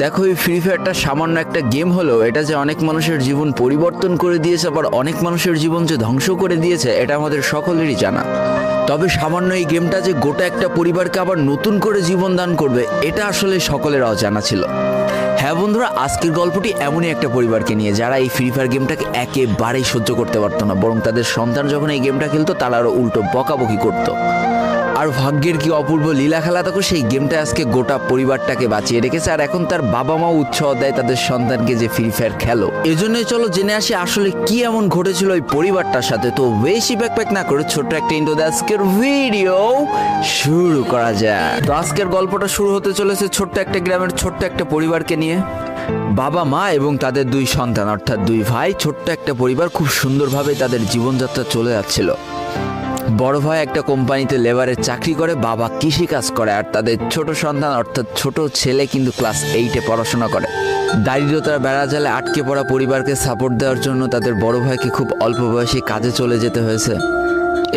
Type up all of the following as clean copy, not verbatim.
দেখো, এই ফ্রি ফায়ারটা সামান্য একটা গেম হলেও এটা যে অনেক মানুষের জীবন পরিবর্তন করে দিয়েছে, আবার অনেক মানুষের জীবন যে ধ্বংস করে দিয়েছে, এটা আমাদের সকলেরই জানা। তবে সামান্য এই গেমটা যে গোটা একটা পরিবারকে আবার নতুন করে জীবন দান করবে, এটা আসলে সকলের অজানা ছিল। হ্যাঁ বন্ধুরা, আজকের গল্পটি এমনই একটা পরিবারকে নিয়ে যারা এই ফ্রি ফায়ার গেমটাকে একেবারেই সহ্য করতে পারতো না, বরং তাদের সন্তান যখন এই গেমটা খেলতো তারা আরও উল্টো বকাবকি করতো। আর ভাগ্যের কি অপূর্ব লীলা খেলা, তখন সেই গেমটা আজকে গোটা পরিবারটাকে বাঁচিয়ে রেখেছে। আর এখন তার বাবা মাও উৎসাহ দেয় তাদের সন্তানকে যে ফ্রি ফায়ার খেলো। এজন্যই চলো জেনে আসি আসলে কি এমন ঘটেছিল ওই পরিবারটার সাথে। তো বেশি ব্যাকপ্যাক না করে ছোট্ট একটা ইন্ট্রো দিয়ে আজকের ভিডিও শুরু করা যায়। তো আজকের গল্পটা শুরু হতে চলেছে ছোট্ট একটা গ্রামের ছোট্ট একটা পরিবারকে নিয়ে। বাবা মা এবং তাদের দুই সন্তান অর্থাৎ দুই ভাই, ছোট্ট একটা পরিবার, খুব সুন্দরভাবে তাদের জীবনযাত্রা চলে যাচ্ছিল। বড় ভাই একটা কোম্পানিতে লেবারের চাকরি করে, বাবা কৃষিকাজ করে, আর তাদের ছোট সন্তান অর্থাৎ ছোট ছেলে কিন্তু ক্লাস 8-এ পড়াশোনা করে। দারিদ্রতার বেড়াজালে আটকে পড়া পরিবারকে সাপোর্ট দেওয়ার জন্য তাদের বড় ভাইকে খুব অল্প বয়সে কাজে চলে যেতে হয়েছে।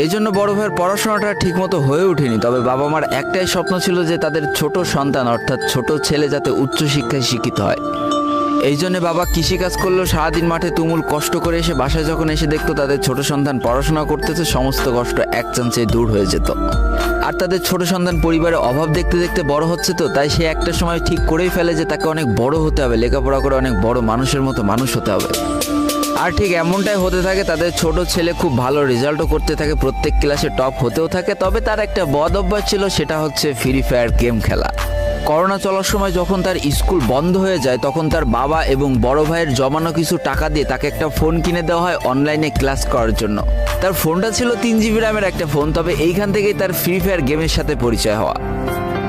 এই জন্য বড় ভাইয়ের পড়াশোনাটা ঠিকমতো হয়ে ওঠেনি। তবে বাবা মার একটাই স্বপ্ন ছিল যে তাদের ছোট সন্তান অর্থাৎ ছোট ছেলে যাতে উচ্চশিক্ষায় শিক্ষিত হয়। এই জন্য বাবা কৃষিকাজ করলেও সারাদিন মাঠে তুমুল কষ্ট করে এসে বাসায় যখন এসে দেখতো তাদের ছোট সন্তান পড়াশোনা করতেছে, সমস্ত কষ্ট এক চান্সে দূর হয়ে যেত। আর তাদের ছোট সন্তান পরিবারের অভাব দেখতে দেখতে বড় হচ্ছে, তো তাই সে একটা সময় ঠিক করেই ফেলে যে তাকে অনেক বড় হতে হবে, লেখাপড়া করে অনেক বড় মানুষের মতো মানুষ হতে হবে। আর ঠিক এমনটাই হতে থাকে। তাদের ছোট ছেলে খুব ভালো রেজাল্টও করতে থাকে, প্রত্যেক ক্লাসে টপ হতেও থাকে। তবে তার একটা বদ অভ্যাস ছিল, সেটা হচ্ছে ফ্রি ফায়ার গেম খেলা। করোনা চলার সময় যখন তার স্কুল বন্ধ হয়ে যায়, তখন তার বাবা এবং বড় ভাইয়ের জমানো কিছু টাকা দিয়ে তাকে একটা ফোন কিনে দেওয়া হয় অনলাইনে ক্লাস করার জন্য। তার ফোনটা ছিল 3 GB র্যামের একটা ফোন। তবে এইখান থেকেই তার ফ্রি ফায়ার গেমের সাথে পরিচয় হওয়া।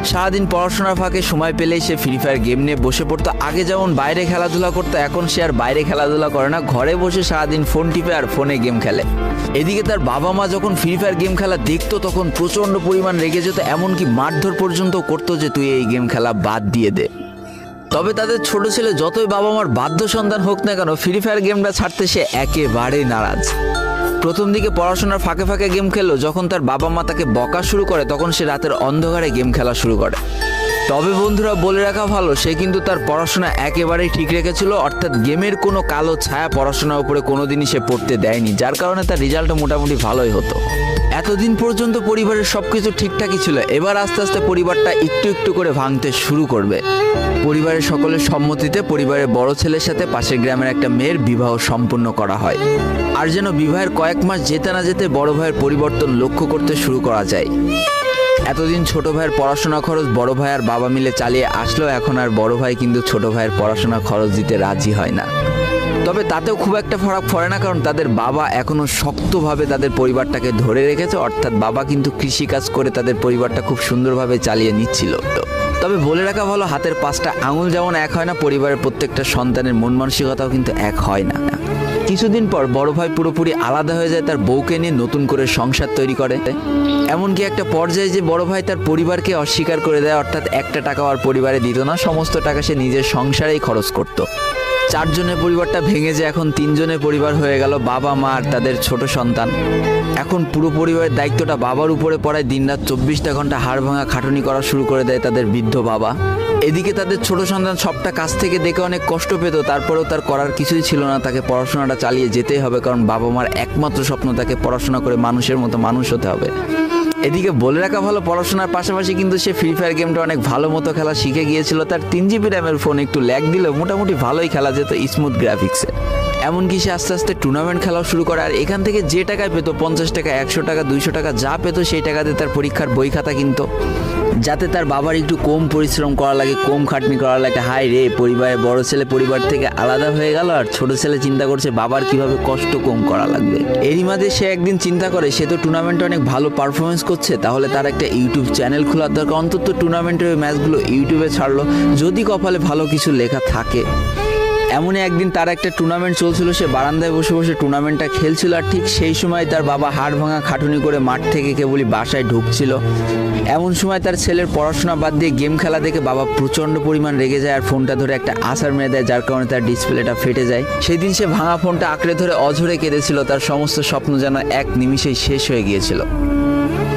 সারাদিন পড়াশোনার ফাঁকে সময় পেলেই সে ফ্রি ফায়ার গেম নিয়ে বসে পড়তো। আগে যেমন বাইরে খেলাধুলা করতো, এখন সে আর বাইরে খেলাধুলা করে না, ঘরে বসে সারাদিন ফোন টিপে আর ফোনে গেম খেলে। এদিকে তার বাবা মা যখন ফ্রি ফায়ার গেম খেলা দেখতো তখন প্রচণ্ড পরিমাণ রেগে যেত, এমনকি মারধর পর্যন্ত করতো যে তুই এই গেম খেলা বাদ দিয়ে দে। তবে তাদের ছোট ছেলে যতই বাবা মার বাধ্য সন্তান হোক না কেন, ফ্রি ফায়ার গেমটা ছাড়তে সে একেবারেই নারাজ। প্রথম দিকে পড়াশোনার ফাঁকে ফাঁকে গেম খেললো, যখন তার বাবা মা তাকে বকা শুরু করে তখন সে রাতের অন্ধকারে গেম খেলা শুরু করে। তবে বন্ধুরা বলে রাখা ভালো, সে কিন্তু তার পড়াশোনা একেবারেই ঠিক রেখেছিল, অর্থাৎ গেমের কোনো কালো ছায়া পড়াশোনার উপরে কোনোদিনই সে পড়তে দেয়নি, যার কারণে তার রেজাল্টও মোটামুটি ভালোই হতো। এতদিন পর্যন্ত পরিবারের সবকিছু ঠিকঠাকই ছিল, এবার আস্তে আস্তে পরিবারটা একটু একটু করে ভাঙতে শুরু করবে। পরিবারের সকলের সম্মতিতে পরিবারের বড় ছেলের সাথে পাশের গ্রামের একটা মেয়ের বিবাহ সম্পন্ন করা হয়। আর যেন বিবাহের কয়েক মাস যেতে না যেতে বড় ভাইয়ের পরিবর্তন লক্ষ্য করতে শুরু করা যায়। এতদিন ছোট ভাইয়ের পড়াশোনা খরচ বড় ভাই আর বাবা মিলে চালিয়ে আসলেও এখন আর বড় ভাই কিন্তু ছোট ভাইয়ের পড়াশোনা খরচ দিতে রাজি হয় না। তবে তাতেও খুব একটা ফারাক পড়ে না, কারণ তাদের বাবা এখনো শক্তভাবে তাদের পরিবারটাকে ধরে রেখেছে, অর্থাৎ বাবা কিন্তু কৃষিকাজ করে তাদের পরিবারটা খুব সুন্দরভাবে চালিয়ে নিচ্ছিল। তবে বলে রাখা ভালো, হাতের 5টা আঙুল যেমন এক হয় না, পরিবারের প্রত্যেকটা সন্তানের মন মানসিকতাও কিন্তু এক হয় না। কিছুদিন পর বড় ভাই পুরোপুরি আলাদা হয়ে যায়, তার বউকে নিয়ে নতুন করে সংসার তৈরি করে। এমনকি একটা পর্যায়ে যে বড় ভাই তার পরিবারকে অস্বীকার করে দেয়, অর্থাৎ একটা টাকাও আর পরিবারে দিত না, সমস্ত টাকা সে নিজের সংসারেই খরচ করত। 4 জনের পরিবারটা ভেঙে যায় এখন 3 জনের পরিবার হয়ে গেল, বাবা মা আর তাদের ছোট সন্তান। এখন পুরো পরিবারের দায়িত্বটা বাবার উপরে পড়ায়, দিনরাত 24টা ঘন্টা হাড় ভাঙা খাটুনি করা শুরু করে দেয় তাদের বৃদ্ধ বাবা। এদিকে তাদের ছোট সন্তান সবটা কাছ থেকে দেখে অনেক কষ্ট পেত, তারপরেও তার করার কিছুই ছিল না, তাকে পড়াশোনাটা চালিয়ে যেতেই হবে, কারণ বাবা মার একমাত্র স্বপ্ন তাকে পড়াশোনা করে মানুষের মতো মানুষ হতে হবে। এদিকে বলে রাখা ভালো, পড়াশোনার পাশাপাশি কিন্তু সে ফ্রি ফায়ার গেমটা অনেক ভালো মতো খেলা শিখে গিয়েছিল। তার 3 GB র্যামের ফোন একটু ল্যাগ দিলেও মোটামুটি ভালোই খেলা যেত স্মুথ গ্রাফিক্সে। এমনকি সে আস্তে আস্তে টুর্নামেন্ট খেলাও শুরু করে। আর এখান থেকে যে টাকায় পেতো, 50 টাকা, 100 টাকা, 200 টাকা যা পেতো, সেই টাকাতে তার পরীক্ষার বই খাতা কিনতো, যাতে তার বাবার একটু কম পরিশ্রম করা লাগে, কম খাটনি করা লাগে। হাই রে, পরিবারের বড় ছেলে পরিবার থেকে আলাদা হয়ে গেল, আর ছোট ছেলে চিন্তা করছে বাবার কিভাবে কষ্ট কম করা লাগবে। এরই মাঝে সে একদিন চিন্তা করে, সে তো টুর্নামেন্টে অনেক ভালো পারফরমেন্স করছে, তাহলে তার একটা ইউটিউব চ্যানেল খোলার দরকার, অন্তত টুর্নামেন্টের ম্যাচগুলো ইউটিউবে ছাড়লো, যদি কপালে ভালো কিছু লেখা থাকে। এমনই একদিন তার একটা টুর্নামেন্ট চলছিল, সে বারান্দায় বসে বসে টুর্নামেন্টটা খেলছিল। আর ঠিক সেই সময় তার বাবা হাড় ভাঙা খাটুনি করে মাঠ থেকে কেবলই বাসায় ঢুকছিল। এমন সময় তার ছেলের পড়াশোনা বাদ দিয়ে গেম খেলা দেখে বাবা প্রচণ্ড পরিমাণ রেগে যায় আর ফোনটা ধরে একটা আছাড় মেরে দেয়, যার কারণে তার ডিসপ্লেটা ফেটে যায়। সেই দিন সে ভাঙা ফোনটা আঁকড়ে ধরে অঝরে কেঁদেছিল, তার সমস্ত স্বপ্ন যেন এক নিমিষেই শেষ হয়ে গিয়েছিল।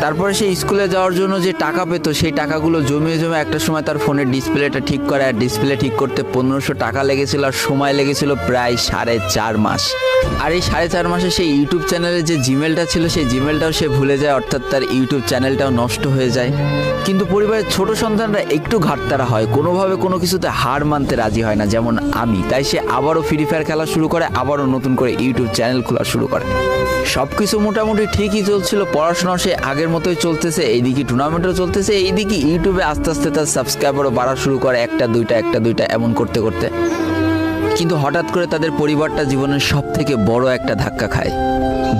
তারপরে সে স্কুলে যাওয়ার জন্য যে টাকা পেতো সেই টাকাগুলো জমিয়ে জমে একটা সময় তার ফোনের ডিসপ্লেটা ঠিক করে, আর ডিসপ্লে ঠিক করতে 1500 টাকা লেগেছিল, আর সময় লেগেছিল প্রায় 4.5 মাস। আর এই 4.5 মাসে সেই ইউটিউব চ্যানেলের যে জিমেলটা ছিল সেই জিমেলটাও সে ভুলে যায়, অর্থাৎ তার ইউটিউব চ্যানেলটাও নষ্ট হয়ে যায়। কিন্তু পরিবারের ছোট সন্তানরা একটু ঘাটতারা হয়, কোনোভাবে কোনো কিছুতে হার মানতে রাজি হয় না, যেমন আমি। তাই সে আবারও ফ্রি ফায়ার খেলা শুরু করে, আবারও নতুন করে ইউটিউব চ্যানেল খোলা শুরু করে। সব কিছু মোটামুটি ঠিকই চলছিল, পড়াশোনাও সে আগের মতোই চলতেছে, এইদিকে টুর্নামেন্টও চলতেছে, এইদিকে ইউটিউবে আস্তে আস্তে তার সাবস্ক্রাইবারও বাড়া শুরু করে, একটা দুইটা এমন করতে করতে। কিন্তু হঠাৎ করে তাদের পরিবারটা জীবনের সব থেকে বড় একটা ধাক্কা খায়।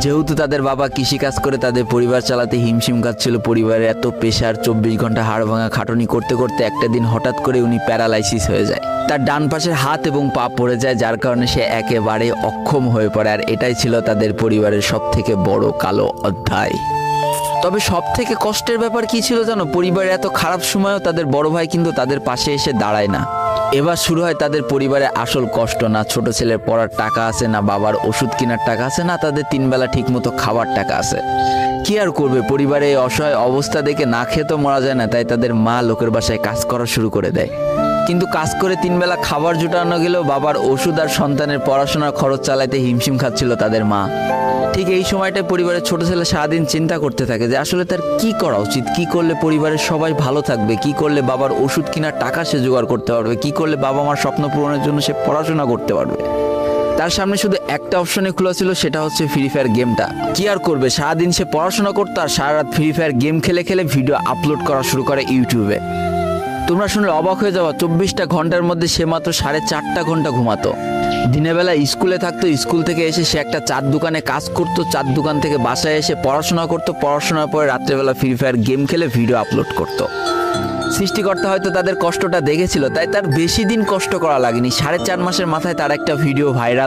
যেহেতু তাদের বাবা কৃষিকাজ করে তাদের পরিবার চালাতে হিমশিম খাচ্ছিল, পরিবারের এত প্রেশার, 24 ঘন্টা হাড় ভাঙা খাটুনি করতে করতে একটা দিন হঠাৎ করে উনি প্যারালাইসিস হয়ে যায়। তার ডান পাশের হাত এবং পা পড়ে যায়, যার কারণে সে একেবারে অক্ষম হয়ে পড়ে। আর এটাই ছিল তাদের পরিবারের সব থেকে বড় কালো অধ্যায়। তবে সব থেকে কষ্টের ব্যাপার কি ছিল জানো? পরিবারের এত খারাপ সময়ও তাদের বড় ভাই কিন্তু তাদের পাশে এসে দাঁড়ায় না। এবার শুরু হয় তাদের পরিবারে আসল কষ্ট। না ছোট ছেলের পড়ার টাকা আছে, না বাবার ওষুধ কেনার টাকা আছে, না তাদের 3 বেলা ঠিক মতো খাবার টাকা আছে। কি আর করবে, পরিবারে এই অসহায় অবস্থা দেখে না খেয়ে তো মরা যায় না, তাই তাদের মা লোকের বাসায় কাজ করা শুরু করে দেয়। কিন্তু কাজ করে 3 বেলা খাবার জোটানো গেলেও বাবার ওষুধ আর সন্তানের পড়াশোনার খরচ চালাতে হিমশিম খাচ্ছিল তাদের মা। ঠিক এই সময়টায় পরিবারের ছোট ছেলে সারাদিন চিন্তা করতে থাকে যে আসলে তার কি করা উচিত, কি করলে পরিবারের সবাই ভালো থাকবে, কি করলে বাবার ওষুধ কেনার টাকা সে জোগাড় করতে পারবে, কি করলে বাবা মার স্বপ্ন পূরণের জন্য সে পড়াশোনা করতে পারবে। তার সামনে শুধু একটা অপশনে খোলা ছিল, সেটা হচ্ছে ফ্রি ফায়ার গেমটা। কি আর করবে, সারাদিন সে পড়াশোনা করতো আর সারা রাত ফ্রি ফায়ার গেম খেলে খেলে ভিডিও আপলোড করা শুরু করে ইউটিউবে। তোমরা শুনলে অবাক হয়ে যাওয়া, 24টা ঘন্টার মধ্যে সে মাত্র 4.5 ঘন্টা ঘুমাতো। দিনের বেলা স্কুলে থাকতো, স্কুল থেকে এসে সে একটা চার দোকানে কাজ করতো, চার দোকান থেকে বাসায় এসে পড়াশোনা করতো, পড়াশোনার পরে রাত্রেবেলা ফ্রি ফায়ার গেম খেলে ভিডিও আপলোড করতো। সৃষ্টিকর্তা হয়তো তাদের কষ্টটা দেখেছিল, তাই তার বেশি দিন কষ্ট করা লাগেনি। 4.5 মাসের মাথায় তার একটা ভিডিও ভাইরাল